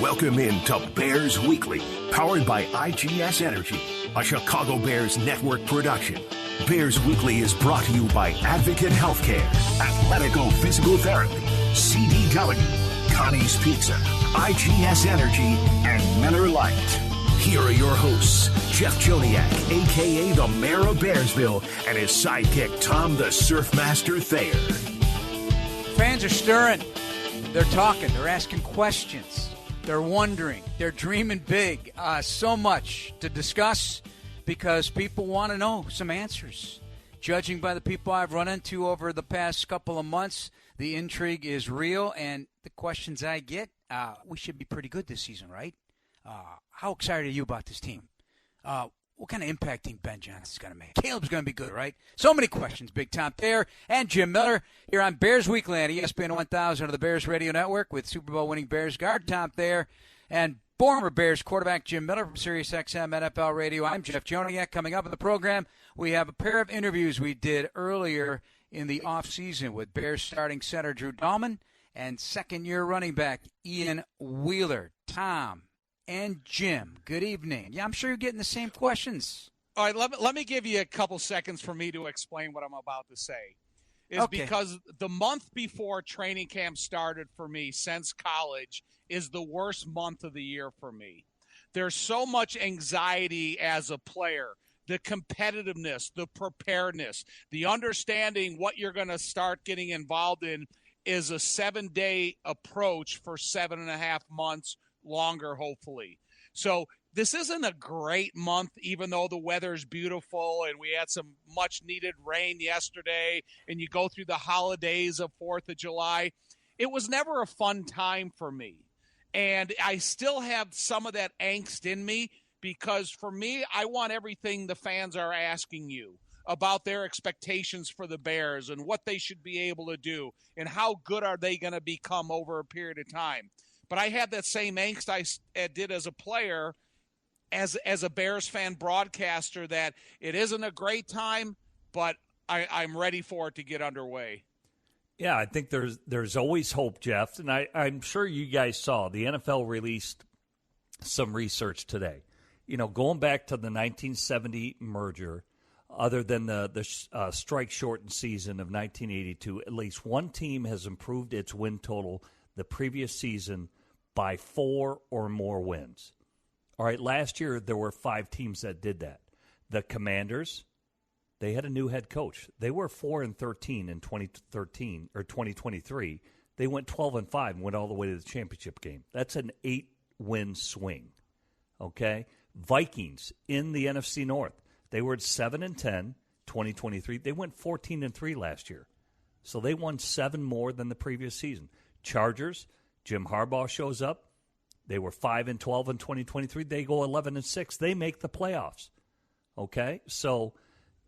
Welcome in to Bears Weekly, powered by IGS Energy, a Chicago Bears network production. Bears Weekly is brought to you by Advocate Healthcare, Athletico Physical Therapy, CD Delegate, Connie's Pizza, IGS Energy, and Miller Lite. Here are your hosts, Jeff Joniak, a.k.a. the Mayor of Bearsville, and his sidekick, Tom the Surfmaster Thayer. Fans are stirring. They're talking. They're asking questions. They're wondering. They're dreaming big. So much to discuss because people want to know some answers. Judging by the people I've run into over the past couple of months, the intrigue is real, and the questions I get, we should be pretty good this season, right? How excited are you about this team? What kind of impact do you think Ben Johnson's going to make? Caleb's going to be good, right? So many questions. Big Tom Thayer and Jim Miller here on Bears Weekly on ESPN 1000 of the Bears Radio Network with Super Bowl winning Bears guard Tom Thayer and former Bears quarterback Jim Miller from SiriusXM NFL Radio. I'm Jeff Joniak. Coming up in the program, we have a pair of interviews we did earlier in the offseason with Bears starting center Drew Dalman and second-year running back Ian Wheeler. Tom and Jim, good evening. Yeah, I'm sure you're getting the same questions. All right, let me give you a couple seconds for me to explain what I'm about to say. Because the month before training camp started for me since college is the worst month of the year for me. There's so much anxiety as a player, the competitiveness, the preparedness, the understanding what you're going to start getting involved in is a 7-day approach for 7.5 months longer, hopefully. So this isn't a great month, even though the weather's beautiful and we had some much needed rain yesterday and you go through the holidays of 4th of July. It was never a fun time for me. And I still have some of that angst in me because for me, I want everything the fans are asking you about their expectations for the Bears and what they should be able to do and how good are they going to become over a period of time. But I had that same angst I did as a player, as a Bears fan broadcaster, that it isn't a great time, but I'm ready for it to get underway. Yeah, I think there's always hope, Jeff. And I'm sure you guys saw the NFL released some research today. You know, going back to the 1970 merger, other than the strike-shortened season of 1982, at least one team has improved its win total the previous season by 4 or more wins. All right, last year there were 5 teams that did that. The Commanders, they had a new head coach. They were 4-13 in 2013 or 2023. They went 12-5 and went all the way to the championship game. That's an 8-win swing. Okay? Vikings in the NFC North. They were at 7-10 2023. They went 14-3 last year. So they won 7 more than the previous season. Chargers, Jim Harbaugh shows up. They were 5-12 in 2023. They go 11-6. They make the playoffs. Okay? So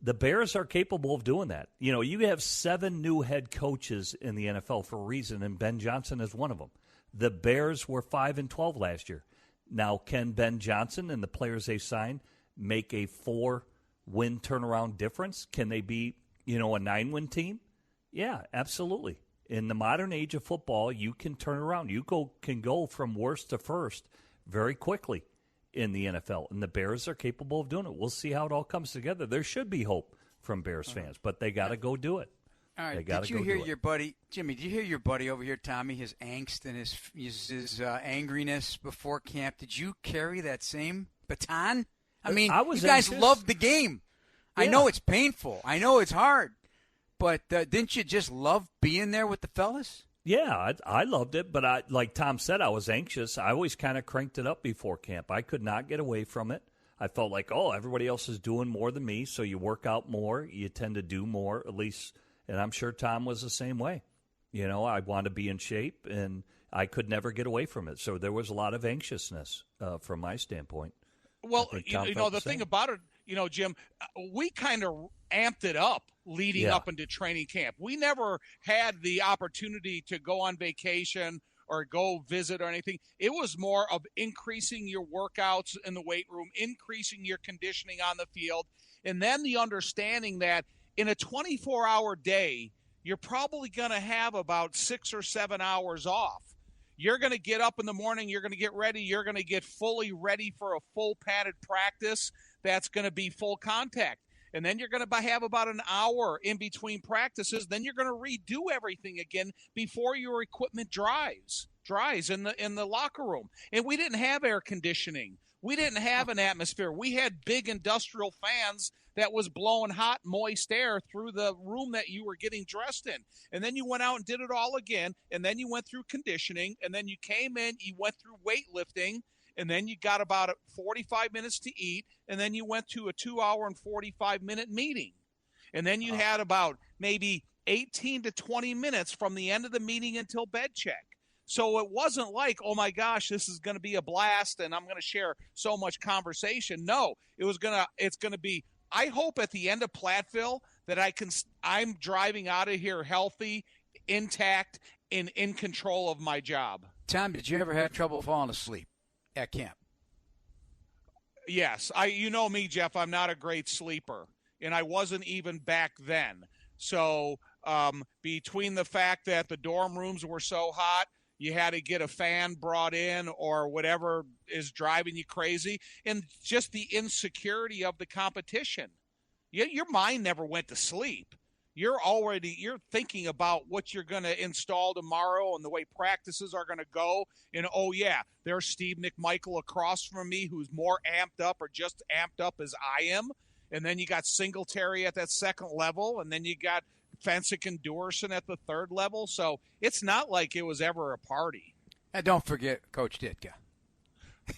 the Bears are capable of doing that. You know, you have 7 new head coaches in the NFL for a reason, and Ben Johnson is one of them. The Bears were 5-12 last year. Now, can Ben Johnson and the players they signed make a 4-win turnaround difference? Can they be, a 9-win team? Yeah, absolutely. In the modern age of football, you can turn around. You can go from worst to first very quickly in the NFL, and the Bears are capable of doing it. We'll see how it all comes together. There should be hope from Bears fans, but they got to go do it. All right, did you hear your buddy, Jimmy, did you hear your buddy over here, Tommy, his angst and his angriness before camp? Did you carry that same baton? I mean, you guys love the game. Yeah. I know it's painful. I know it's hard. But didn't you just love being there with the fellas? Yeah, I loved it. But like Tom said, I was anxious. I always kind of cranked it up before camp. I could not get away from it. I felt like, everybody else is doing more than me, so you work out more. You tend to do more, at least. And I'm sure Tom was the same way. I wanted to be in shape, and I could never get away from it. So there was a lot of anxiousness from my standpoint. Well, the thing about it, Jim, we kind of amped it up leading up into training camp. We never had the opportunity to go on vacation or go visit or anything. It was more of increasing your workouts in the weight room, increasing your conditioning on the field, and then the understanding that in a 24-hour day, you're probably going to have about 6 or 7 hours off. You're going to get up in the morning. You're going to get ready. You're going to get fully ready for a full padded practice that's going to be full contact. And then you're going to have about an hour in between practices. Then you're going to redo everything again before your equipment dries in the locker room. And we didn't have air conditioning. We didn't have an atmosphere. We had big industrial fans that was blowing hot, moist air through the room that you were getting dressed in. And then you went out and did it all again. And then you went through conditioning. And then you came in, you went through weightlifting. And then you got about 45 minutes to eat, and then you went to a 2-hour and 45-minute meeting. And then you had about maybe 18 to 20 minutes from the end of the meeting until bed check. So it wasn't like, oh, my gosh, this is going to be a blast, and I'm going to share so much conversation. No, it's going to be, I hope at the end of Platteville that I'm driving out of here healthy, intact, and in control of my job. Tom, did you ever have trouble falling asleep at camp? Yes. You know me, Jeff, I'm not a great sleeper, and I wasn't even back then. So between the fact that the dorm rooms were so hot, you had to get a fan brought in or whatever is driving you crazy, and just the insecurity of the competition. Your mind never went to sleep. You're thinking about what you're going to install tomorrow and the way practices are going to go. And, oh, yeah, there's Steve McMichael across from me who's more amped up or just amped up as I am. And then you got Singletary at that second level. And then you got Fensick and Dorson at the third level. So it's not like it was ever a party. And don't forget Coach Ditka.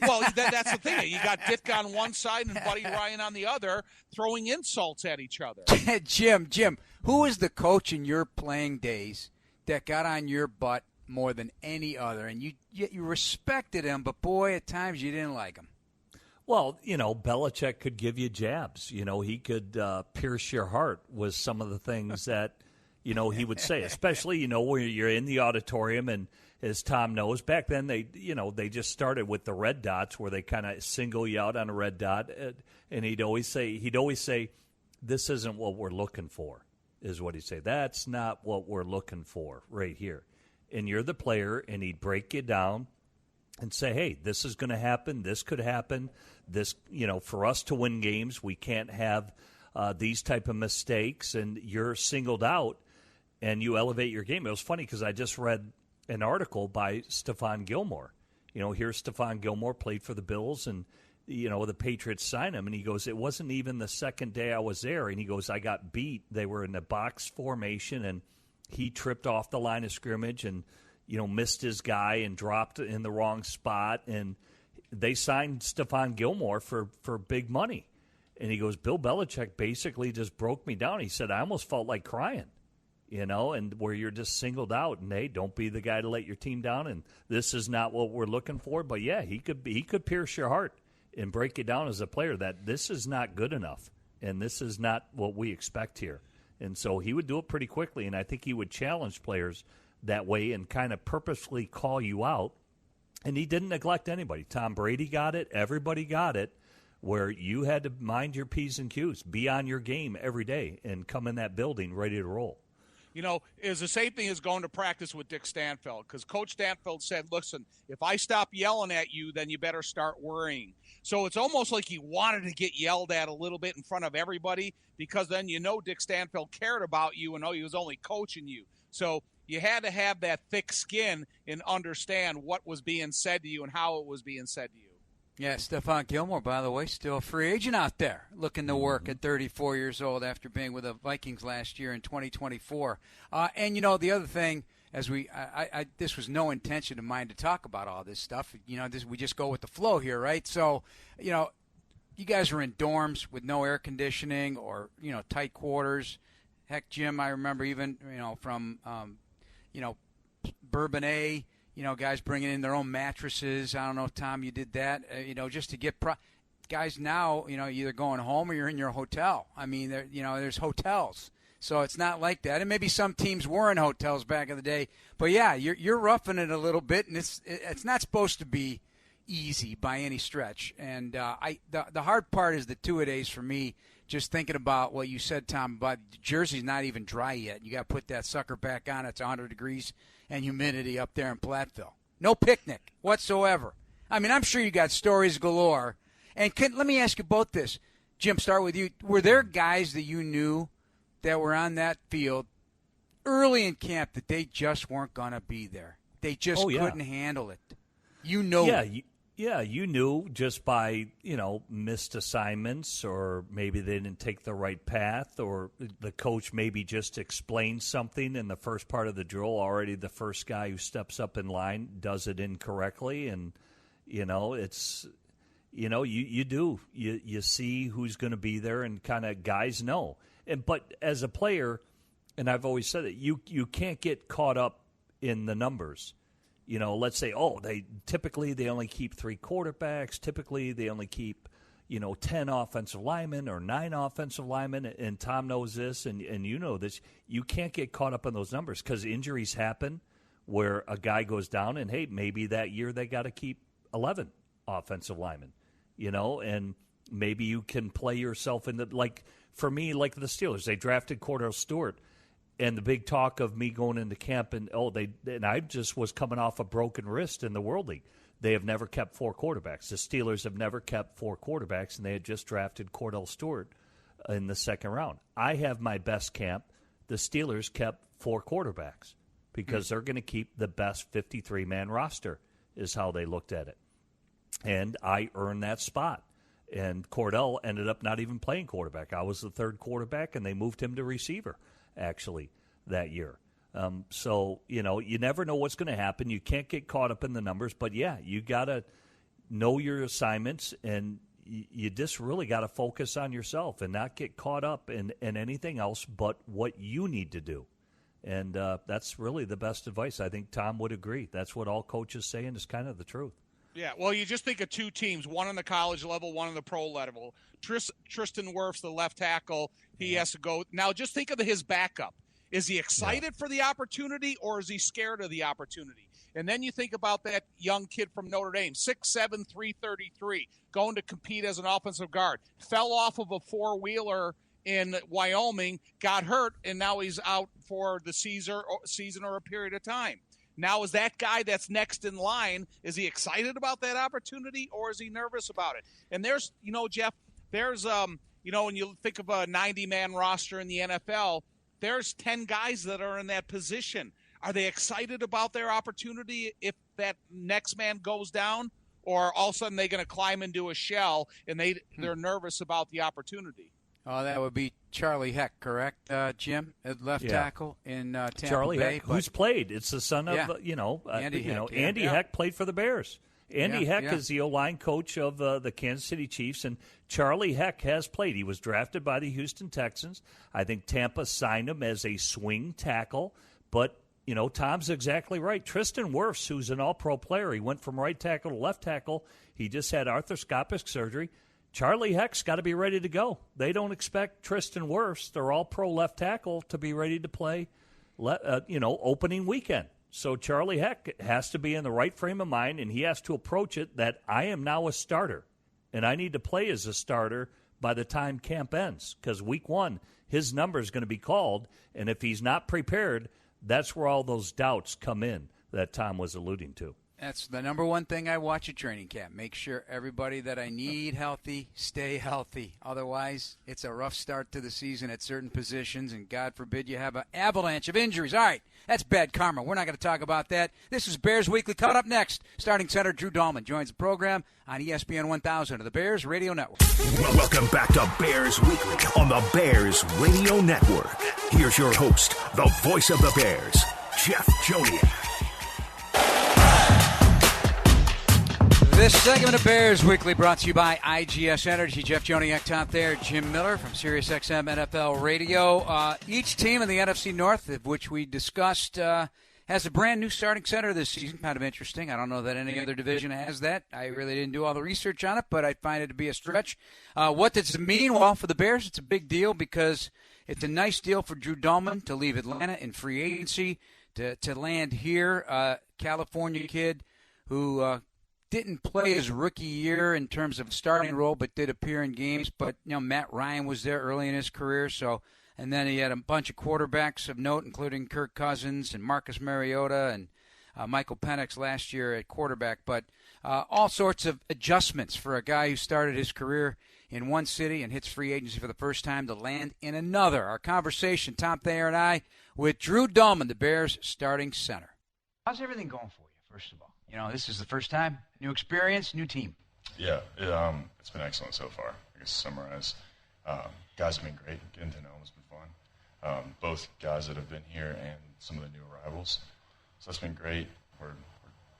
Well, that's the thing. You got Ditka on one side and Buddy Ryan on the other, throwing insults at each other. Jim, who was the coach in your playing days that got on your butt more than any other? And you respected him, but, boy, at times you didn't like him. Well, Belichick could give you jabs. He could pierce your heart with some of the things that, he would say, especially, where you're in the auditorium and, as Tom knows, back then they just started with the red dots where they kind of single you out on a red dot, and he'd always say, "This isn't what we're looking for," is what he'd say. "That's not what we're looking for right here." And you're the player, and he'd break you down and say, "Hey, this is going to happen. This could happen. This, for us to win games, we can't have these type of mistakes, and you're singled out, and you elevate your game." It was funny because I just read an article by Stephon Gilmore. Here's Stephon Gilmore, played for the Bills, and, the Patriots signed him. And he goes, it wasn't even the second day I was there. And he goes, I got beat. They were in a box formation, and he tripped off the line of scrimmage and, missed his guy and dropped in the wrong spot. And they signed Stephon Gilmore for big money. And he goes, Bill Belichick basically just broke me down. He said, I almost felt like crying. And where you're just singled out, and hey, don't be the guy to let your team down, and this is not what we're looking for. But yeah, he could pierce your heart and break you down as a player that this is not good enough, and this is not what we expect here. And so he would do it pretty quickly, and I think he would challenge players that way and kind of purposefully call you out. And he didn't neglect anybody. Tom Brady got it. Everybody got it, where you had to mind your P's and Q's, be on your game every day, and come in that building ready to roll. Is the same thing as going to practice with Dick Stanfield, because Coach Stanfield said, listen, if I stop yelling at you, then you better start worrying. So it's almost like he wanted to get yelled at a little bit in front of everybody, because then Dick Stanfield cared about you and he was only coaching you. So you had to have that thick skin and understand what was being said to you and how it was being said to you. Yeah, Stephon Gilmore, by the way, still a free agent out there, looking to work at 34 years old after being with the Vikings last year in 2024. And the other thing, as this was no intention of mine to talk about all this stuff. We just go with the flow here, right? So, you guys are in dorms with no air conditioning or tight quarters. Heck, Jim, I remember even from Bourbonnais. Guys bringing in their own mattresses. I don't know if, Tom, you did that, just to get guys now, either going home or you're in your hotel. I mean, there's hotels. So it's not like that. And maybe some teams were in hotels back in the day. But, yeah, you're roughing it a little bit, and it's not supposed to be easy by any stretch. And the hard part is the two-a-days for me, just thinking about what you said, Tom, about the jersey's not even dry yet. You got to put that sucker back on. It's 100 degrees and humidity up there in Platteville. No picnic whatsoever. I mean, I'm sure you got stories galore. And let me ask you both this. Jim, start with you. Were there guys that you knew that were on that field early in camp that they just weren't going to be there? They just couldn't handle it. You know. Yeah, you knew just by, missed assignments, or maybe they didn't take the right path, or the coach maybe just explained something in the first part of the drill. Already the first guy who steps up in line does it incorrectly, and, it's – you do. You see who's going to be there, and kind of guys know. But as a player, and I've always said it, you can't get caught up in the numbers. Let's say, they only keep 3 quarterbacks. Typically, they only keep, 10 offensive linemen or 9 offensive linemen. And Tom knows this, and you know this. You can't get caught up in those numbers because injuries happen where a guy goes down, and, hey, maybe that year they got to keep 11 offensive linemen. And maybe you can play yourself in for me, like the Steelers, they drafted Cordell Stewart, and the big talk of me going into camp, and I just was coming off a broken wrist in the World League. They have never kept 4 quarterbacks. The Steelers have never kept 4 quarterbacks, and they had just drafted Cordell Stewart in the second round. I have my best camp. The Steelers kept 4 quarterbacks because they're going to keep the best 53-man roster is how they looked at it. And I earned that spot. And Cordell ended up not even playing quarterback. I was the 3rd quarterback, and they moved him to receiver, actually, that year. So, you never know what's going to happen. You can't get caught up in the numbers. But, yeah, you got to know your assignments, and you just really got to focus on yourself and not get caught up in anything else but what you need to do. And that's really the best advice. I think Tom would agree. That's what all coaches say, and it's kind of the truth. Yeah, well, you just think of 2 teams, one on the college level, one on the pro level. Tristan Wirfs, the left tackle, he has to go. Now, just think of his backup. Is he excited for the opportunity, or is he scared of the opportunity? And then you think about that young kid from Notre Dame, 6'7", 333, going to compete as an offensive guard. Fell off of a 4-wheeler in Wyoming, got hurt, and now he's out for the season or a period of time. Now, is that guy that's next in line, is he excited about that opportunity, or is he nervous about it? And there's, Jeff, there's, when you think of a 90-man roster in the NFL, there's 10 guys that are in that position. Are they excited about their opportunity if that next man goes down, or all of a sudden they're going to climb into a shell and they're nervous about the opportunity? Oh, that would be Charlie Heck, correct, Jim, at left tackle in Tampa Charlie Bay. Heck, who's played. It's the son of, Andy Heck. Andy Heck played for the Bears. Andy Heck is the O-line coach of the Kansas City Chiefs, and Charlie Heck has played. He was drafted by the Houston Texans. I think Tampa signed him as a swing tackle, but, Tom's exactly right. Tristan Wirfs, who's an all-pro player, he went from right tackle to left tackle. He just had arthroscopic surgery. Charlie Heck's got to be ready to go. They don't expect Tristan Wirfs, their all-pro left tackle, to be ready to play, opening weekend. So Charlie Heck has to be in the right frame of mind, and he has to approach it that I am now a starter, and I need to play as a starter by the time camp ends, because week 1, his number is going to be called, and if he's not prepared, that's where all those doubts come in that Tom was alluding to. That's the number one thing I watch at training camp. Make sure everybody that I need healthy, stay healthy. Otherwise, it's a rough start to the season at certain positions, and God forbid you have an avalanche of injuries. All right, that's bad karma. We're not going to talk about that. This is Bears Weekly. Coming up next, starting center Drew Dalman joins the program on ESPN 1000 of the Bears Radio Network. Welcome back to Bears Weekly on the Bears Radio Network. Here's your host, the voice of the Bears, Jeff Joniak. This segment of Bears Weekly brought to you by IGS Energy. Jeff Joniak, Thayer and Jim Miller from SiriusXM NFL Radio. Each team in the NFC North, of which we discussed, has a brand new starting center this season. Kind of interesting. I don't know that any other division has that. I really didn't do all the research on it, but I find it to be a stretch. What does it mean? Well, for the Bears, it's a big deal because it's a nice deal for Drew Dalman to leave Atlanta in free agency to land here. California kid who didn't play his rookie year in terms of starting role, but did appear in games. But, Matt Ryan was there early in his career. And then he had a bunch of quarterbacks of note, including Kirk Cousins and Marcus Mariota. And Michael Penix last year at quarterback, but all sorts of adjustments for a guy who started his career in one city and hits free agency for the first time to land in another. Our conversation, Tom Thayer and I, with Drew Dalman, the Bears starting center. How's everything going for you, first of all? You know, this is the first time, new experience, new team. Yeah, it's been excellent so far. I guess to summarize, guys have been great. Getting to know them has been fun. Both guys that have been here and some of the new arrivals. So that's been great. We're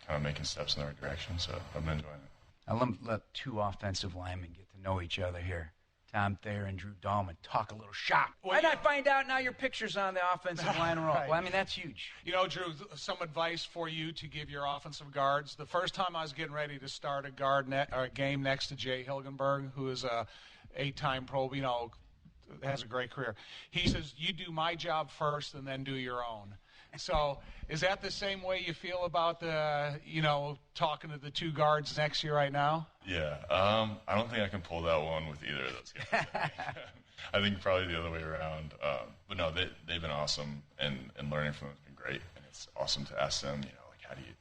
kind of making steps in the right direction, so I've been enjoying it. I'll let two offensive linemen get to know each other here. Tom Thayer and Drew Dalman talk a little shop. Why not find out now your picture's on the offensive line roll? Right. Well, I mean, that's huge. You know, Drew, some advice for you to give your offensive guards. The first time I was getting ready to start a game next to Jay Hilgenberg, who is a 8-time Pro, you know, has a great career. He says, you do my job first and then do your own. So is that the same way you feel about talking to the two guards next to you right now? Yeah. I don't think I can pull that one with either of those guys. I think probably the other way around. But no, they've been awesome, and learning from them has been great. And it's awesome to ask them, like, how do you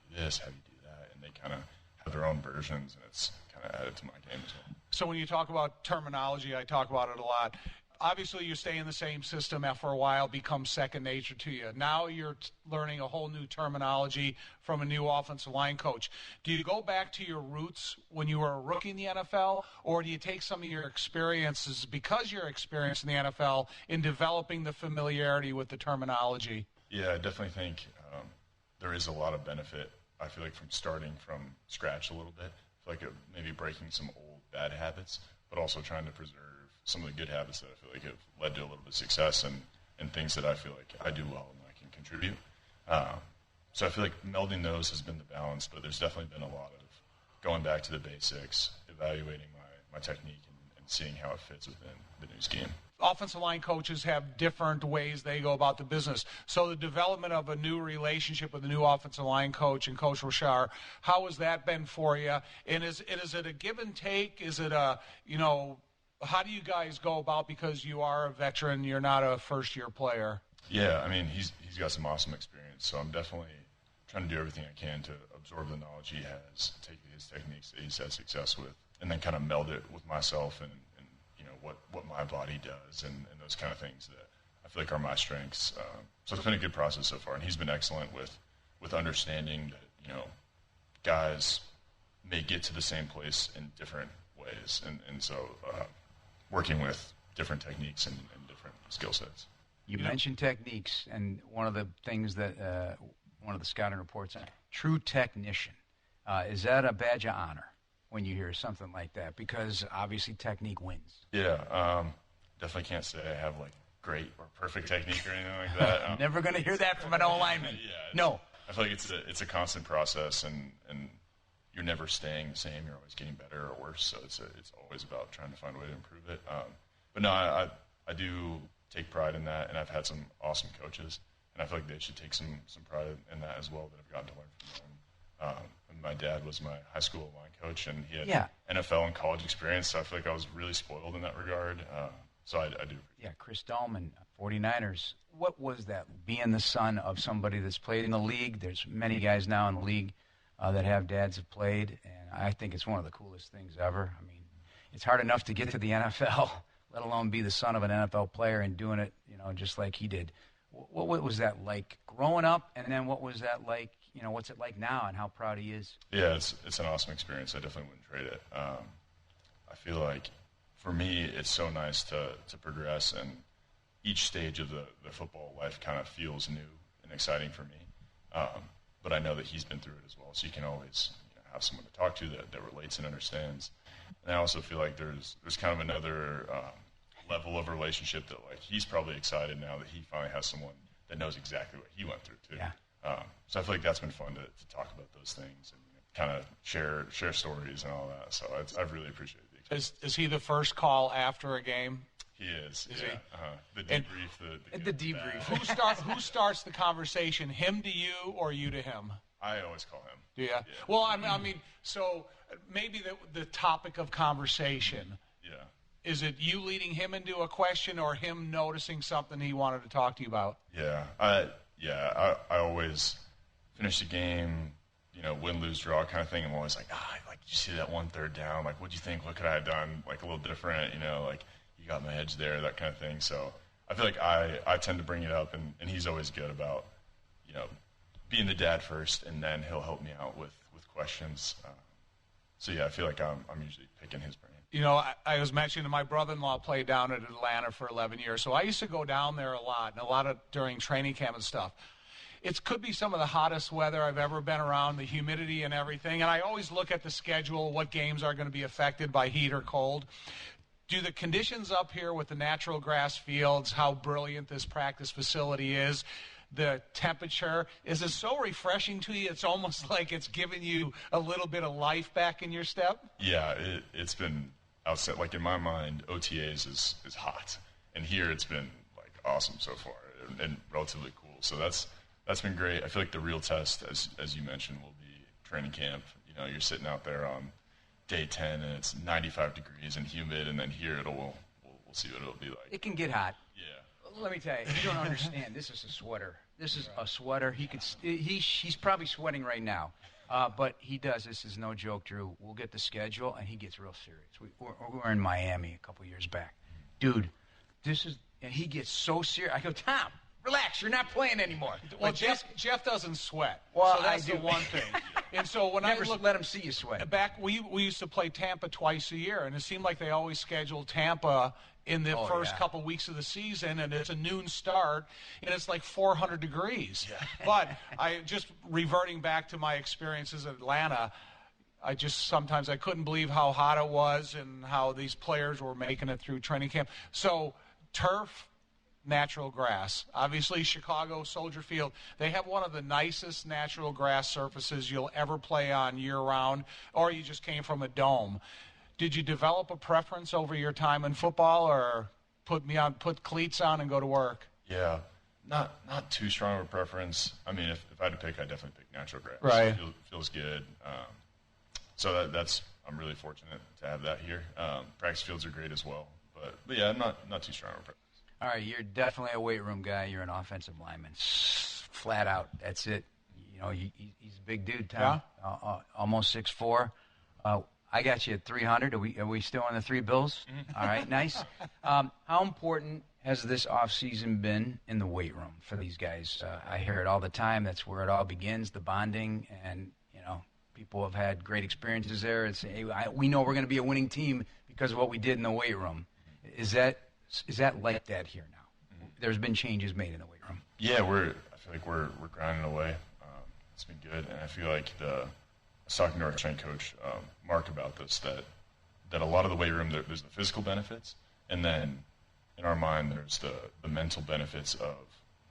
do this? How do you do that? And they kind of have their own versions, and it's kind of added to my game as well. So when you talk about terminology, I talk about it a lot. Obviously, you stay in the same system after a while, becomes second nature to you. Now you're learning a whole new terminology from a new offensive line coach. Do you go back to your roots when you were a rookie in the NFL, or do you take some of your experiences, because you're experienced in the NFL, in developing the familiarity with the terminology? Yeah, I definitely think there is a lot of benefit, I feel like, from starting from scratch a little bit. I feel like maybe breaking some old bad habits, but also trying to preserve some of the good habits that I feel like have led to a little bit of success and things that I feel like I do well and I can contribute. So I feel like melding those has been the balance, but there's definitely been a lot of going back to the basics, evaluating my technique and seeing how it fits within the new scheme. Offensive line coaches have different ways they go about the business. So the development of a new relationship with a new offensive line coach and Coach Rochar, how has that been for you? And is it a give and take? Is it how do you guys go about, because you are a veteran, you're not a first-year player? Yeah, I mean, he's got some awesome experience, so I'm definitely trying to do everything I can to absorb the knowledge he has, take his techniques that he's had success with, and then kind of meld it with myself and what my body does and those kind of things that I feel like are my strengths. So it's been a good process so far, and he's been excellent with understanding that, guys may get to the same place in different ways, and so working with different techniques and different skill sets. You mentioned techniques, and one of the things that one of the scouting reports on, true technician. Is that a badge of honor when you hear something like that? Because obviously technique wins. Yeah, definitely can't say I have like great or perfect technique or anything like that. Never going to hear that from an O-lineman. Yeah, no. I feel like it's a constant process, and you're never staying the same. You're always getting better or worse. So it's always about trying to find a way to improve it. But no, I do take pride in that, and I've had some awesome coaches, and I feel like they should take some pride in that as well, that I've gotten to learn from them. And my dad was my high school line coach, and he had NFL and college experience, so I feel like I was really spoiled in that regard. So I do. Yeah, Chris Dalman, 49ers. What was that, being the son of somebody that's played in the league? There's many guys now in the league that have dads have played, and I think it's one of the coolest things ever. I mean, it's hard enough to get to the NFL, let alone be the son of an NFL player and doing it, just like he did. What was that like growing up, and then what was that like, what's it like now, and how proud he is? Yeah, it's an awesome experience. I definitely wouldn't trade it. I feel like for me, it's so nice to progress, and each stage of the football life kind of feels new and exciting for me. But I know that he's been through it as well, so you can always have someone to talk to that relates and understands. And I also feel like there's kind of another level of relationship that, like, he's probably excited now that he finally has someone that knows exactly what he went through too. Yeah. So I feel like that's been fun to talk about those things and kind of share stories and all that. So I've really appreciated the experience. Is he the first call after a game? He is. Is yeah. he? The debrief. The debrief. Who starts the conversation? Him to you or you to him? I always call him. Do you? Yeah. Well, I mean, so maybe the topic of conversation. Yeah. Is it you leading him into a question, or him noticing something he wanted to talk to you about? Yeah. I always finish the game, win, lose, draw kind of thing. I'm always like, did you see that 1 3rd down? Like, what'd you think? What could I have done? Like, a little different, like, you got my edge there, that kind of thing. So I feel like I tend to bring it up, and he's always good about, being the dad first, and then he'll help me out with questions. So, yeah, I feel like I'm usually picking his brain. I was mentioning my brother-in-law played down at Atlanta for 11 years, so I used to go down there a lot during training camp and stuff. It could be some of the hottest weather I've ever been around, the humidity and everything, and I always look at the schedule, what games are going to be affected by heat or cold. Do the conditions up here with the natural grass fields, how brilliant this practice facility is, the temperature, is it so refreshing to you? It's almost like it's giving you a little bit of life back in your step? Yeah, it's been outside. Like, in my mind, OTAs is hot. And here it's been, like, awesome so far and relatively cool. So that's been great. I feel like the real test, as you mentioned, will be training camp. You're sitting out there on day 10, and it's 95 degrees and humid, and then here we'll see what it'll be like. It can get hot. Yeah. Let me tell you, you don't understand. This is a sweater. This is a sweater. He's probably sweating right now, but he does. This is no joke, Drew. We'll get the schedule, and he gets real serious. We were in Miami a couple years back, dude. And he gets so serious. I go, Tom, relax. You're not playing anymore. Well, Jeff doesn't sweat. Well, so that's I do. the one thing. And so when Never let him see you sweat. Back, we used to play Tampa twice a year, and it seemed like they always scheduled Tampa in the first couple weeks of the season, and it's a noon start, and it's like 400 degrees. Yeah. But reverting back to my experiences at Atlanta, sometimes I couldn't believe how hot it was and how these players were making it through training camp. So turf, natural grass. Obviously, Chicago, Soldier Field, they have one of the nicest natural grass surfaces you'll ever play on year-round, or you just came from a dome. Did you develop a preference over your time in football, or put cleats on and go to work? Yeah, not too strong of a preference. I mean, if I had to pick, I'd definitely pick natural grass. Right. It feels good. So that's I'm really fortunate to have that here. Practice fields are great as well. But yeah, I'm not too strong of a preference. All right, you're definitely a weight room guy. You're an offensive lineman. Flat out. That's it. He's a big dude, Tom. Yeah. Almost 6'4". I got you at 300. Are we still on the 3 bills? Mm-hmm. All right, nice. How important has this offseason been in the weight room for these guys? I hear it all the time. That's where it all begins, the bonding, and people have had great experiences there. It's we know we're going to be a winning team because of what we did in the weight room. Is that like that here now? Mm-hmm. There's been changes made in the weight room. Yeah, I feel like we're grinding away. It's been good, and I feel like I was talking to our strength coach, Mark, about this, that a lot of the weight room, there's the physical benefits, and then in our mind there's the mental benefits of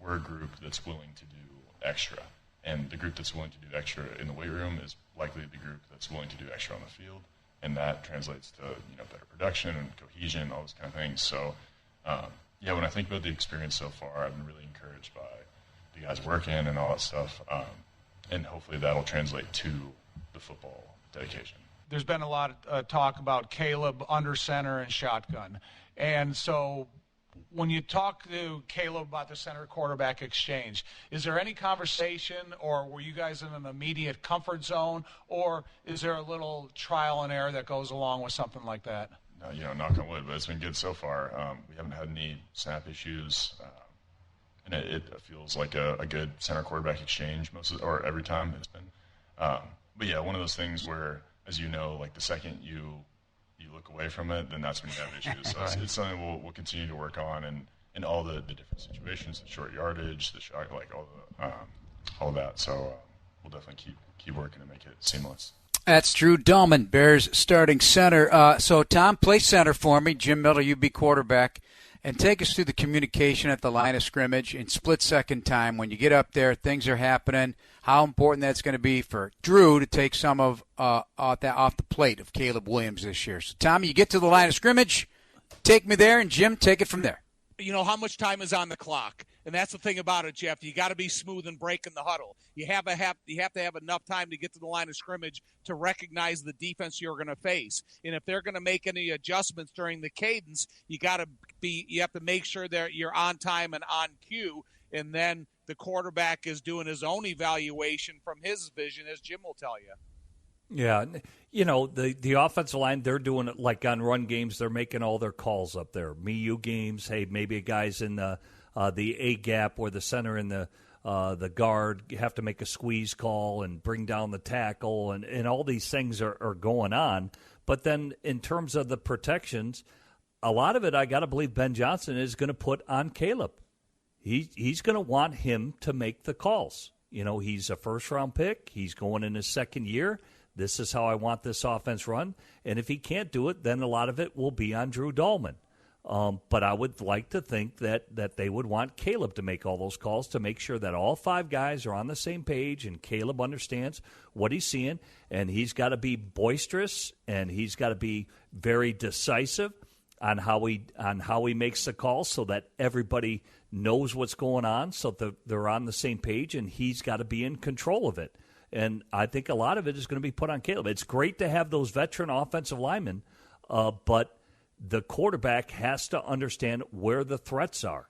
we're a group that's willing to do extra. And the group that's willing to do extra in the weight room is likely the group that's willing to do extra on the field. And that translates to better production and cohesion, all those kind of things. So, when I think about the experience so far, I've been really encouraged by the guys working and all that stuff. And hopefully that'll translate to the football dedication. There's been a lot of talk about Caleb under center and shotgun. And so when you talk to Caleb about the center quarterback exchange, is there any conversation, or were you guys in an immediate comfort zone, or is there a little trial and error that goes along with something like that? No, knock on wood, but it's been good so far. We haven't had any snap issues, and it feels like a good center quarterback exchange or every time it's been. But yeah, one of those things where, as you know, like the second you look away from it, then that's when you have issues. So it's something we'll continue to work on, and all the different situations, the short yardage, the shot, like all that. So we'll definitely keep working to make it seamless. That's Drew Dalman, Bears starting center. So Tom, play center for me. Jim Miller, you be quarterback, and take us through the communication at the line of scrimmage in split-second time. When you get up there, things are happening. How important that's going to be for Drew to take some of off the plate of Caleb Williams this year. So, Tommy, you get to the line of scrimmage, take me there, and Jim, take it from there. How much time is on the clock? And that's the thing about it, Jeff. You got to be smooth and break in the huddle. You have to have enough time to get to the line of scrimmage to recognize the defense you're going to face. And if they're going to make any adjustments during the cadence, you have to make sure that you're on time and on cue. and then the quarterback is doing his own evaluation from his vision, as Jim will tell you. Yeah, the offensive line, they're doing it like on run games. They're making all their calls up there. Me-you games, hey, maybe a guy's in the A-gap or the center in the guard. You have to make a squeeze call and bring down the tackle, and all these things are going on. But then in terms of the protections, a lot of it, I got to believe Ben Johnson is going to put on Caleb. He's going to want him to make the calls. He's a first-round pick. He's going in his second year. This is how I want this offense run. And if he can't do it, then a lot of it will be on Drew Dalman. But I would like to think that they would want Caleb to make all those calls to make sure that all five guys are on the same page and Caleb understands what he's seeing. And he's got to be boisterous and he's got to be very decisive on how he makes the calls so that everybody knows what's going on, so that they're on the same page, and he's got to be in control of it. And I think a lot of it is going to be put on Caleb. It's great to have those veteran offensive linemen, but the quarterback has to understand where the threats are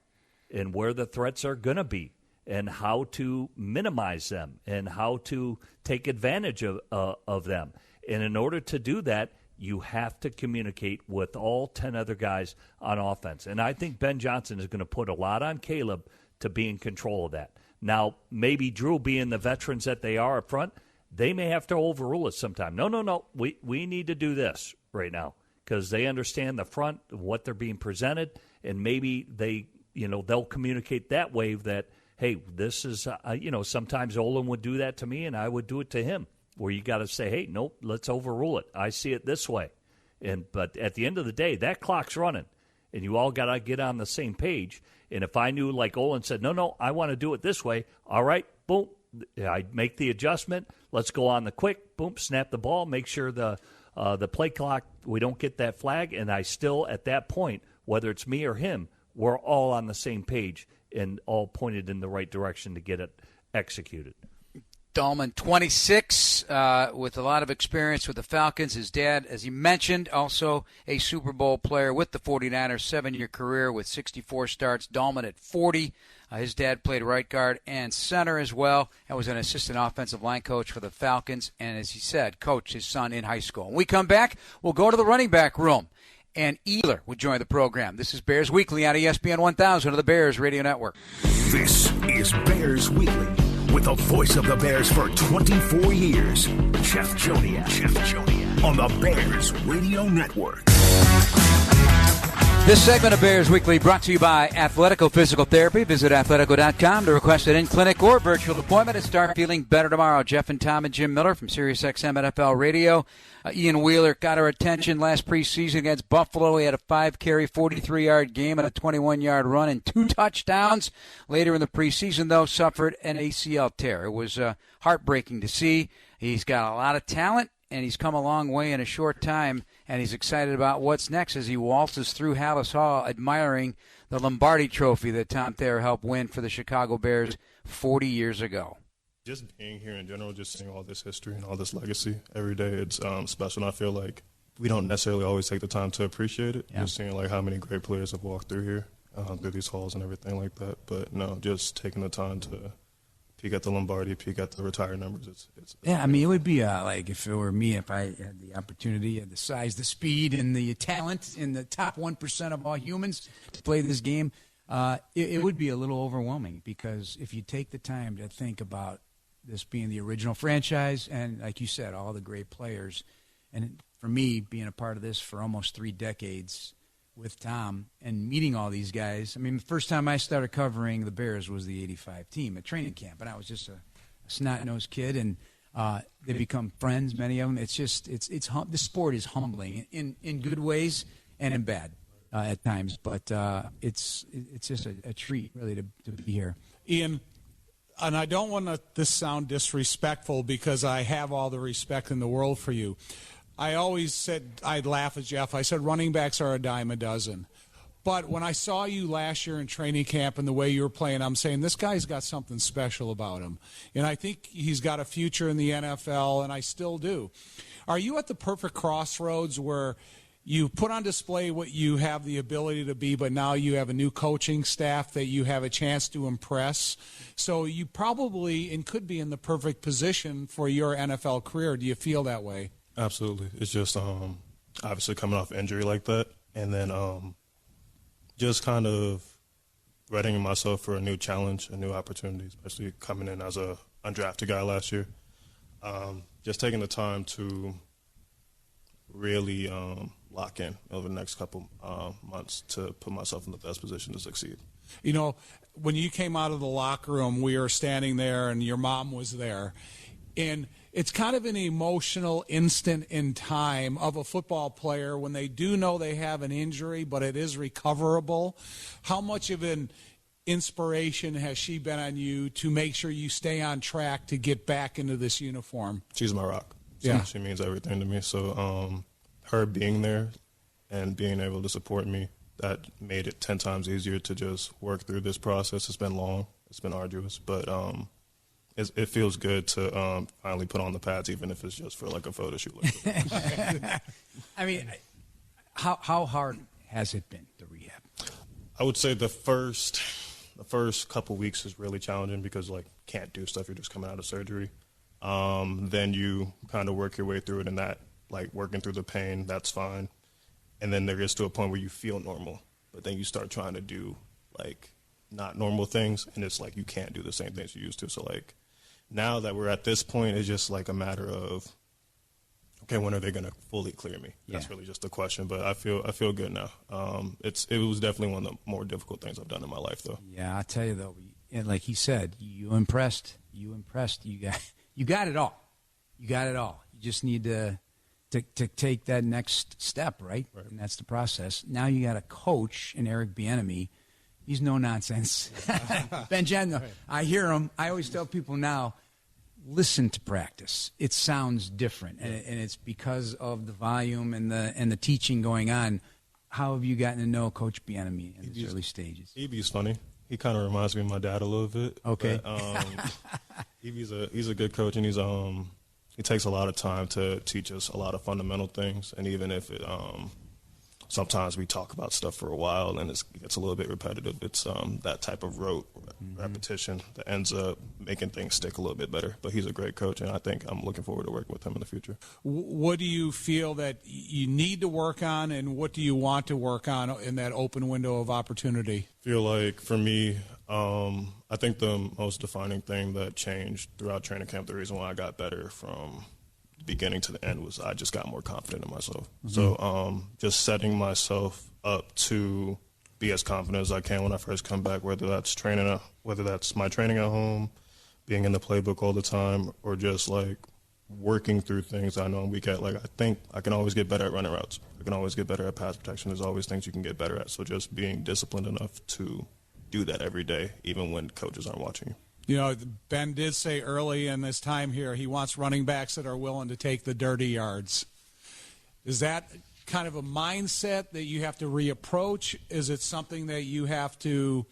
and where the threats are going to be and how to minimize them and how to take advantage of them. And in order to do that, you have to communicate with all 10 other guys on offense. And I think Ben Johnson is going to put a lot on Caleb to be in control of that. Now, maybe Drew, being the veterans that they are up front, they may have to overrule it sometime. No. We need to do this right now because they understand the front, what they're being presented, and maybe they'll communicate that way that, hey, this is, sometimes Olin would do that to me and I would do it to him. Where you got to say, hey, nope, let's overrule it. I see it this way. But at the end of the day, that clock's running, and you all got to get on the same page. And if I knew, like Olin said, no, I want to do it this way, all right, boom, I make the adjustment. Let's go on the quick, boom, snap the ball, make sure the play clock, we don't get that flag, and I still, at that point, whether it's me or him, we're all on the same page and all pointed in the right direction to get it executed. Dalman, 26, with a lot of experience with the Falcons. His dad, as he mentioned, also a Super Bowl player with the 49ers, 7-year career with 64 starts. Dalman at 40. His dad played right guard and center as well and was an assistant offensive line coach for the Falcons. And as he said, coached his son in high school. When we come back, we'll go to the running back room. And Ealer would join the program. This is Bears Weekly on ESPN 1000 of the Bears Radio Network. This is Bears Weekly. With the voice of the Bears for 24 years, Jeff Joniak on the Bears Radio Network. This segment of Bears Weekly brought to you by Athletico Physical Therapy. Visit athletico.com to request an in-clinic or virtual appointment and start feeling better tomorrow. Jeff and Tom and Jim Miller from SiriusXM NFL Radio. Ian Wheeler got our attention last preseason against Buffalo. He had a 5-carry, 43-yard game and a 21-yard run and 2 touchdowns. Later in the preseason, though, suffered an ACL tear. It was heartbreaking to see. He's got a lot of talent, and he's come a long way in a short time, and he's excited about what's next as he waltzes through Hallis Hall admiring the Lombardi Trophy that Tom Thayer helped win for the Chicago Bears 40 years ago. Just being here in general, just seeing all this history and all this legacy every day, it's special. And I feel like we don't necessarily always take the time to appreciate it. Yeah. Just seeing like how many great players have walked through here, through these halls and everything like that. But no, just taking the time to peek at the Lombardi, peek at the retired numbers. It's yeah, I mean, it would be like if it were me, if I had the opportunity, the size, the speed, and the talent in the top 1% of all humans to play this game, it would be a little overwhelming because if you take the time to think about this being the original franchise and, like you said, all the great players, and for me, being a part of this for almost 3 decades with Tom and meeting all these guys. I mean, the first time I started covering the Bears was the 85 team at training camp, and I was just a snot-nosed kid, and they become friends, many of them. It's just, this sport is humbling in good ways and in bad at times, but it's just a treat, really, to be here. Ian, and I don't want this sound disrespectful because I have all the respect in the world for you. I always said, I'd laugh at Jeff, I said running backs are a dime a dozen. But when I saw you last year in training camp and the way you were playing, I'm saying this guy's got something special about him. And I think he's got a future in the NFL, and I still do. Are you at the perfect crossroads where you put on display what you have the ability to be, but now you have a new coaching staff that you have a chance to impress. So you probably and could be in the perfect position for your NFL career. Do you feel that way? Absolutely. It's just obviously coming off injury like that, and then just kind of readying myself for a new challenge, a new opportunity, especially coming in as a undrafted guy last year. Just taking the time to really lock in over the next couple months to put myself in the best position to succeed. You know, when you came out of the locker room, we were standing there and your mom was there. And it's kind of an emotional instant in time of a football player when they do know they have an injury, but it is recoverable. How much of an inspiration has she been on you to make sure you stay on track to get back into this uniform? She's my rock. Yeah. She means everything to me. So her being there and being able to support me, that made it 10 times easier to just work through this process. It's been long. It's been arduous. But it feels good to finally put on the pads, even if it's just for like a photo shoot. I mean, how hard has it been, the rehab? I would say the first couple weeks is really challenging because, like, can't do stuff. You're just coming out of surgery. Then you kind of work your way through it, and that, like, working through the pain, that's fine. And then there gets to a point where you feel normal, but then you start trying to do, like, not normal things, and it's like you can't do the same things you used to. So, like, now that we're at this point, it's just, like, a matter of, okay, when are they going to fully clear me? That's really just the question, but I feel good now. It was definitely one of the more difficult things I've done in my life, though. Yeah, I tell you though, and like he said, you impressed. You got it all. You got it all. You just need to take that next step, right? And that's the process. Now you got a coach in Eric Bieniemy. He's no nonsense. Ben Jen, I hear him. I always tell people now, listen to practice. It sounds different, and it's because of the volume and the teaching going on. How have you gotten to know Coach Bieniemy in these early stages? EB's funny. He kind of reminds me of my dad a little bit. Okay. But, he's a good coach, and he takes a lot of time to teach us a lot of fundamental things. And even if it sometimes we talk about stuff for a while and it gets a little bit repetitive, it's that type of rote repetition that ends up making things stick a little bit better. But he's a great coach, and I think I'm looking forward to working with him in the future. What do you feel that you need to work on, and what do you want to work on in that open window of opportunity? I feel like for me, I think the most defining thing that changed throughout training camp, the reason why I got better from beginning to the end, was I just got more confident in myself. So just setting myself up to be as confident as I can when I first come back, whether that's my training at home, being in the playbook all the time, or just like working through things I know I'm weak at. Like, I think I can always get better at running routes. I can always get better at pass protection. There's always things you can get better at. So just being disciplined enough to do that every day, even when coaches aren't watching you. You know, Ben did say early in this time here he wants running backs that are willing to take the dirty yards. Is that kind of a mindset that you have to reapproach? Is it something that you have to,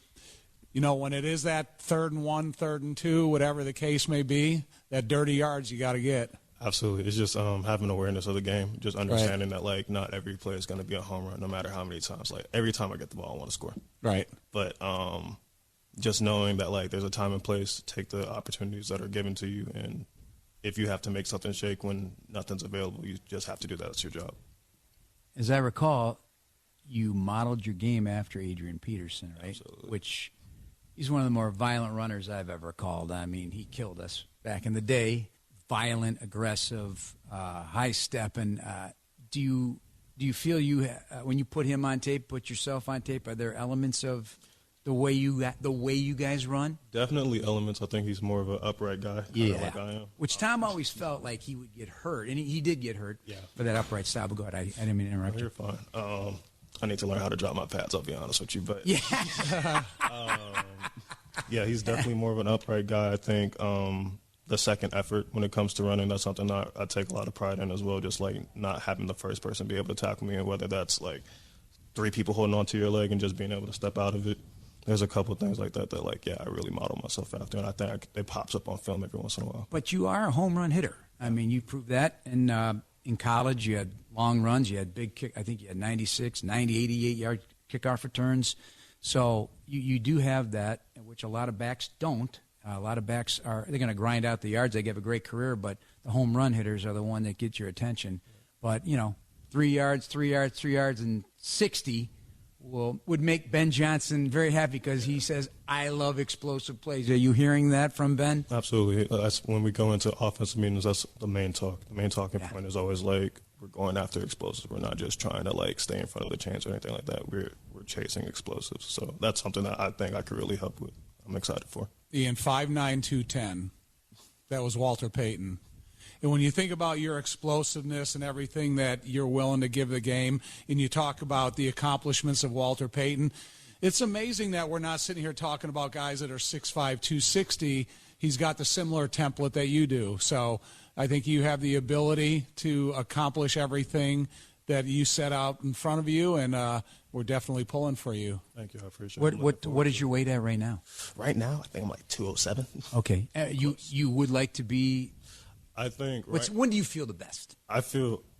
you know, when it is that 3rd and 1, 3rd and 2, whatever the case may be, that dirty yards you got to get? Absolutely. It's just having awareness of the game, just understanding that, like, not every play is going to be a home run, no matter how many times. Like, every time I get the ball, I want to score. Right. But just knowing that, like, there's a time and place to take the opportunities that are given to you, and if you have to make something shake when nothing's available, you just have to do that. It's your job. As I recall, you modeled your game after Adrian Peterson, right? Absolutely. Which he's one of the more violent runners I've ever called. I mean, he killed us back in the day. Violent, aggressive, high-stepping. Do you feel when you put him on tape, put yourself on tape, are there elements of the way you guys run? Definitely elements. I think he's more of an upright guy, like I am. Which Tom always felt like he would get hurt, and he did get hurt for that upright style. But go ahead, I didn't mean to interrupt you. You're fine. I need to learn how to drop my pads, I'll be honest with you. But yeah, he's definitely more of an upright guy. I think the second effort when it comes to running, that's something that I take a lot of pride in as well, just like not having the first person be able to tackle me, and whether that's like 3 people holding onto your leg and just being able to step out of it. There's a couple of things like that like, I really model myself after, and I think it pops up on film every once in a while. But you are a home run hitter. I mean, you proved that in college. You had long runs. You had big kick. I think you had 96, 90, 88-yard kickoff returns. So you do have that, which a lot of backs don't. A lot of backs they're going to grind out the yards. They have a great career, but the home run hitters are the one that get your attention. But, 3 yards, and 60 would make Ben Johnson very happy because he says, I love explosive plays. Are you hearing that from Ben? Absolutely. That's when we go into offensive meetings, that's the main talk. The main talking point is always like, we're going after explosives. We're not just trying to stay in front of the chains or anything like that. We're chasing explosives. So that's something that I think I could really help with. I'm excited for. Ian, 5'9", 210. That was Walter Payton. And when you think about your explosiveness and everything that you're willing to give the game, and you talk about the accomplishments of Walter Payton, it's amazing that we're not sitting here talking about guys that are 6'5", 260. He's got the similar template that you do. So I think you have the ability to accomplish everything that you set out in front of you, and we're definitely pulling for you. Thank you. I appreciate it. What is your weight at right now? Right now, I think I'm like 207. Okay. You would like to be – I think when do you feel the best?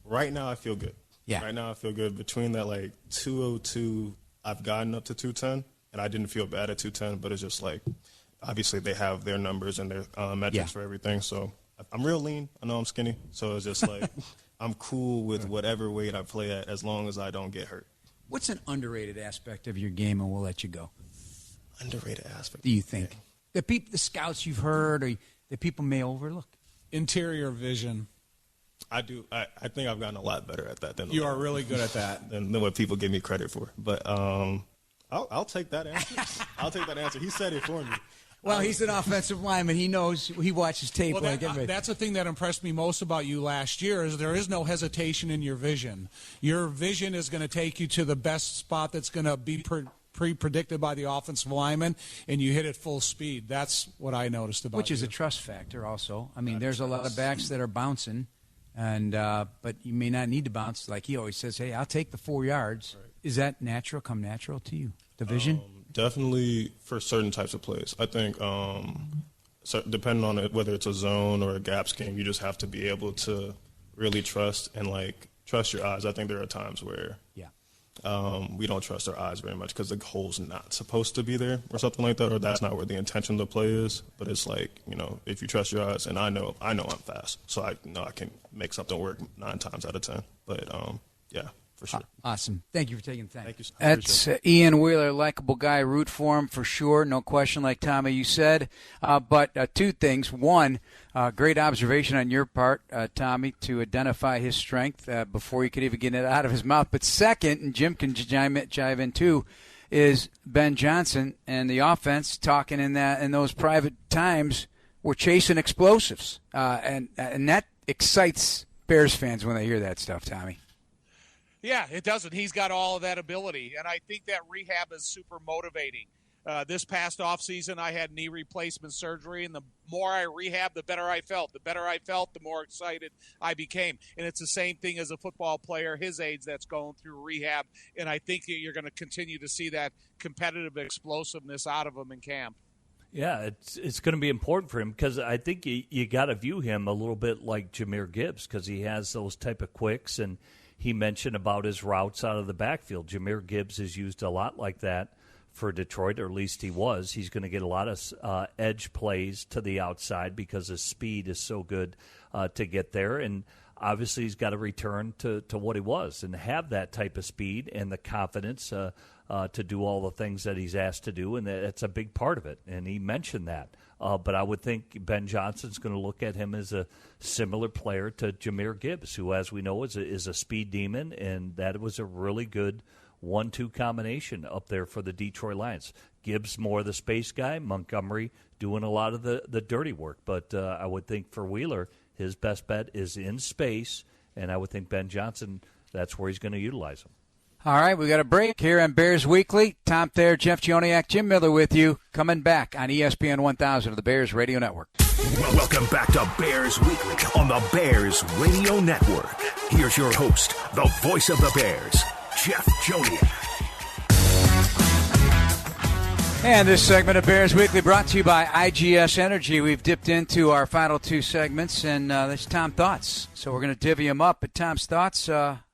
Right now I feel good. Yeah. Right now I feel good. Between that 202, I've gotten up to 210, and I didn't feel bad at 210, but it's just obviously they have their numbers and their metrics for everything. So I'm real lean. I know I'm skinny. So it's just I'm cool with whatever weight I play at as long as I don't get hurt. What's an underrated aspect of your game, and we'll let you go? Underrated aspect? Do you think? The scouts you've heard or that people may overlook? Interior vision. I do. I think I've gotten a lot better at that. You are really good at that. Than what people give me credit for. But I'll take that answer. I'll take that answer. He said it for me. Well, he's an offensive lineman. He knows. He watches tape. That's the thing that impressed me most about you last year is there is no hesitation in your vision. Your vision is going to take you to the best spot that's going to be pre-predicted by the offensive lineman, and you hit it full speed. That's what I noticed about you. Which is a trust factor also. I mean, there's a lot of backs that are bouncing, and but you may not need to bounce. Like he always says, hey, I'll take the 4 yards. Right. Is that come natural to you, the vision? Definitely for certain types of plays. I think so depending on whether it's a zone or a gap scheme, you just have to be able to really trust your eyes. I think there are times where we don't trust our eyes very much because the hole's not supposed to be there or something like that, or that's not where the intention of the play is. But it's if you trust your eyes, and I know I'm fast, so I know I can make something work 9 times out of 10. But for sure. Awesome. Thank you for taking the time. Thank you. That's Ian Wheeler, likable guy, root for him for sure, no question, like Tommy, you said. But 2 things. One, great observation on your part, Tommy, to identify his strength before he could even get it out of his mouth. But second, and Jim can jive in too, is Ben Johnson and the offense talking in those private times. We're chasing explosives, and that excites Bears fans when they hear that stuff, Tommy. Yeah, it doesn't. He's got all of that ability, and I think that rehab is super motivating. This past offseason, I had knee replacement surgery, and the more I rehabbed, the better I felt. The better I felt, the more excited I became. And it's the same thing as a football player his age that's going through rehab, and I think you're going to continue to see that competitive explosiveness out of him in camp. Yeah, it's going to be important for him because I think you got to view him a little bit like Jahmyr Gibbs because he has those type of quicks, and he mentioned about his routes out of the backfield. Jahmyr Gibbs is used a lot like that for Detroit, or at least he was. He's going to get a lot of edge plays to the outside because his speed is so good to get there. And obviously he's got to return to what he was and have that type of speed and the confidence to do all the things that he's asked to do, and that's a big part of it. And he mentioned that. But I would think Ben Johnson's going to look at him as a similar player to Jahmyr Gibbs, who, as we know, is a speed demon, and that was a really good 1-2 combination up there for the Detroit Lions. Gibbs more the space guy, Montgomery doing a lot of the dirty work. But I would think for Wheeler, his best bet is in space, and I would think Ben Johnson, that's where he's going to utilize him. All right, we got a break here on Bears Weekly. Tom Thayer, Jeff Joniak, Jim Miller with you. Coming back on ESPN 1000 of the Bears Radio Network. Welcome back to Bears Weekly on the Bears Radio Network. Here's your host, the voice of the Bears, Jeff Joniak. And this segment of Bears Weekly brought to you by IGS Energy. We've dipped into our final two segments, and there's Tom Thoughts. So we're going to divvy them up. At Tom's Thoughts,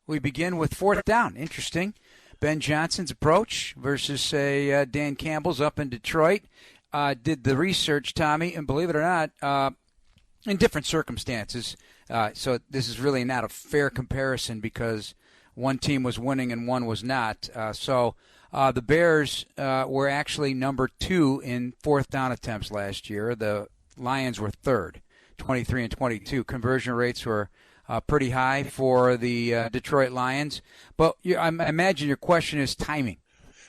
we begin with fourth down. Interesting. Ben Johnson's approach versus, say, Dan Campbell's up in Detroit. Did the research, Tommy, and believe it or not, in different circumstances. So this is really not a fair comparison because one team was winning and one was not. The Bears were actually number 2 in fourth down attempts last year. The Lions were third, 23 and 22. Conversion rates were pretty high for the Detroit Lions. But I imagine your question is timing.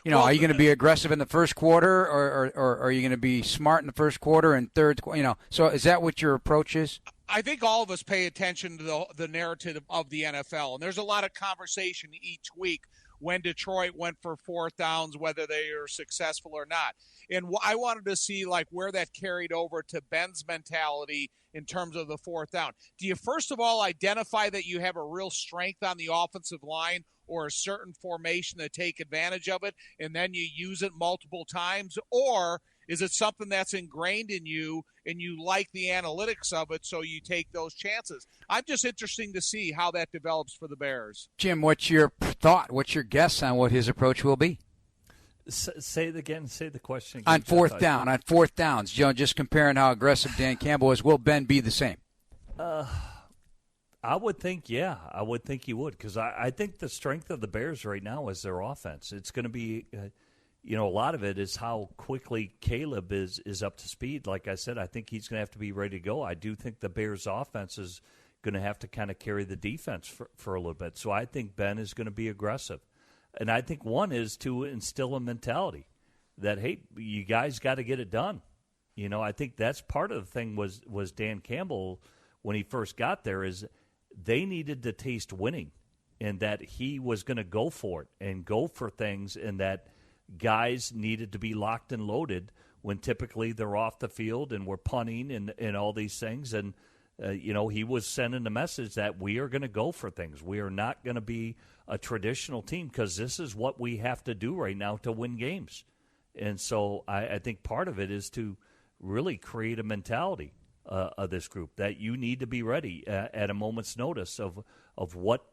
Are you going to be aggressive in the first quarter, or are you going to be smart in the first quarter and third? So is that what your approach is? I think all of us pay attention to the narrative of the NFL, and there's a lot of conversation each week when Detroit went for fourth downs, whether they are successful or not. And I wanted to see where that carried over to Ben's mentality in terms of the fourth down. Do you first of all identify that you have a real strength on the offensive line or a certain formation to take advantage of it, and then you use it multiple times? Or is it something that's ingrained in you and you like the analytics of it, so you take those chances? I'm just interested to see how that develops for the Bears. Jim, what's your thought? What's your guess on what his approach will be? Say it again. Say the question again. On fourth downs, just comparing how aggressive Dan Campbell is, will Ben be the same? I would think, yeah. I would think he would, because I think the strength of the Bears right now is their offense. It's going to be a lot of it is how quickly Caleb is up to speed. Like I said, I think he's going to have to be ready to go. I do think the Bears' offense is going to have to kind of carry the defense for a little bit. So I think Ben is going to be aggressive. And I think one is to instill a mentality that, hey, you guys got to get it done. I think that's part of the thing was Dan Campbell when he first got there is they needed to taste winning, and that he was going to go for it and go for things, and that guys needed to be locked and loaded when typically they're off the field and we're punting and all these things. And, he was sending the message that we are going to go for things. We are not going to be a traditional team because this is what we have to do right now to win games. And so I think part of it is to really create a mentality of this group that you need to be ready at a moment's notice of what,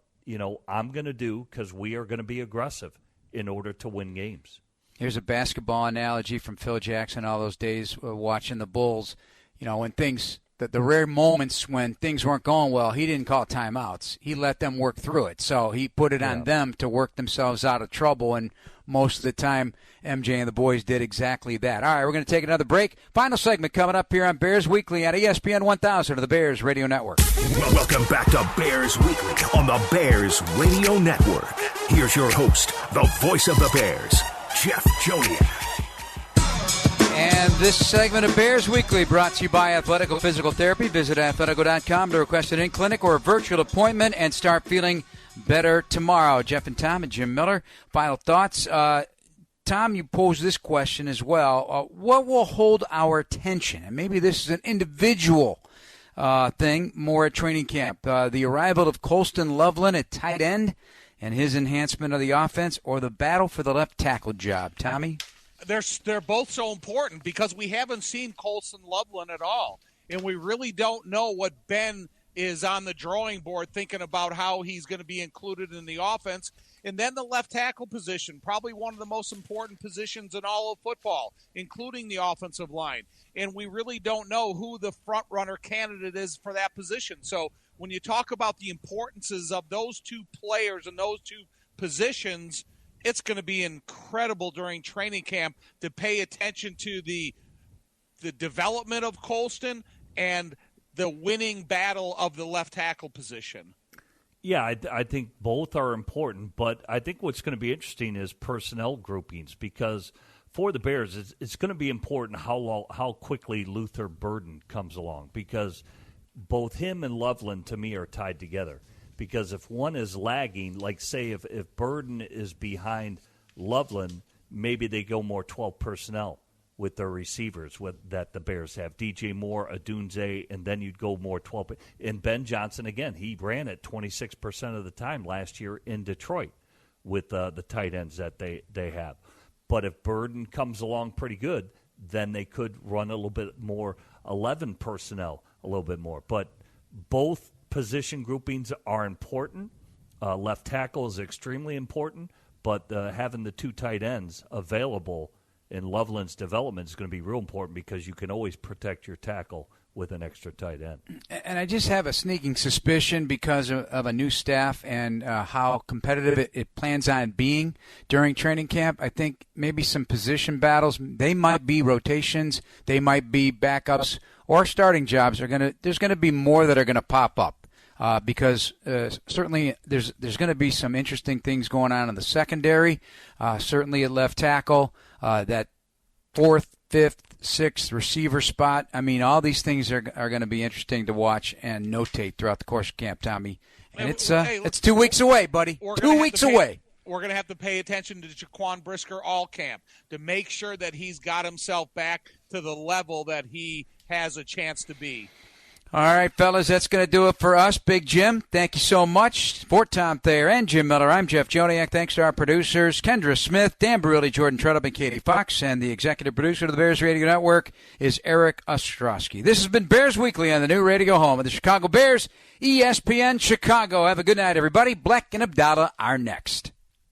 I'm going to do, because we are going to be aggressive in order to win games. Here's a basketball analogy from Phil Jackson all those days watching the Bulls. When things – the rare moments when things weren't going well, he didn't call timeouts. He let them work through it. So he put it on them to work themselves out of trouble, and most of the time MJ and the boys did exactly that. All right, we're going to take another break. Final segment coming up here on Bears Weekly at ESPN 1000 of the Bears Radio Network. Welcome back to Bears Weekly on the Bears Radio Network. Here's your host, the voice of the Bears, Jeff Joniak. And this segment of Bears Weekly brought to you by Athletical Physical Therapy. Visit athletico.com to request an in-clinic or a virtual appointment and start feeling better tomorrow. Jeff and Tom and Jim Miller, final thoughts. Tom, you posed this question as well. What will hold our attention? And maybe this is an individual thing more at training camp. The arrival of Colston Loveland at tight end and his enhancement of the offense, or the battle for the left tackle job. Tommy? They're both so important because we haven't seen Colston Loveland at all, and we really don't know what Ben is on the drawing board thinking about how he's going to be included in the offense. And then the left tackle position, probably one of the most important positions in all of football, including the offensive line. And we really don't know who the front-runner candidate is for that position. So when you talk about the importances of those two players and those two positions, it's going to be incredible during training camp to pay attention to the development of Colston and the winning battle of the left tackle position. Yeah, I think both are important, but I think what's going to be interesting is personnel groupings, because for the Bears, it's going to be important how quickly Luther Burden comes along, because both him and Loveland, to me, are tied together. Because if one is lagging, like say if Burden is behind Loveland, maybe they go more 12 personnel with their receivers that the Bears have. DJ Moore, Adunze, and then you'd go more 12. And Ben Johnson, again, he ran it 26% of the time last year in Detroit with the tight ends that they have. But if Burden comes along pretty good, then they could run a little bit more 11 personnel, a little bit more. But both position groupings are important. Left tackle is extremely important, but having the 2 tight ends available in Loveland's development is going to be real important because you can always protect your tackle with an extra tight end. And I just have a sneaking suspicion because of a new staff and how competitive it plans on being during training camp. I think maybe some position battles, they might be rotations, they might be backups, or starting jobs. There's going to be more that are going to pop up because certainly there's going to be some interesting things going on in the secondary, certainly at left tackle, that 4th, 5th, 6th receiver spot. I mean, all these things are going to be interesting to watch and notate throughout the course of camp, Tommy. And it's 2 weeks away, buddy. 2 weeks away. We're going to have to pay attention to Jaquan Brisker all camp to make sure that he's got himself back to the level that he has a chance to be. All right, fellas, that's going to do it for us. Big Jim, thank you so much. For Tom Thayer and Jim Miller, I'm Jeff Joniak. Thanks to our producers, Kendra Smith, Dan Barilli, Jordan Treadle, and Katie Fox. And the executive producer of the Bears Radio Network is Eric Ostrowski. This has been Bears Weekly on the new radio home of the Chicago Bears, ESPN Chicago. Have a good night, everybody. Black and Abdallah are next.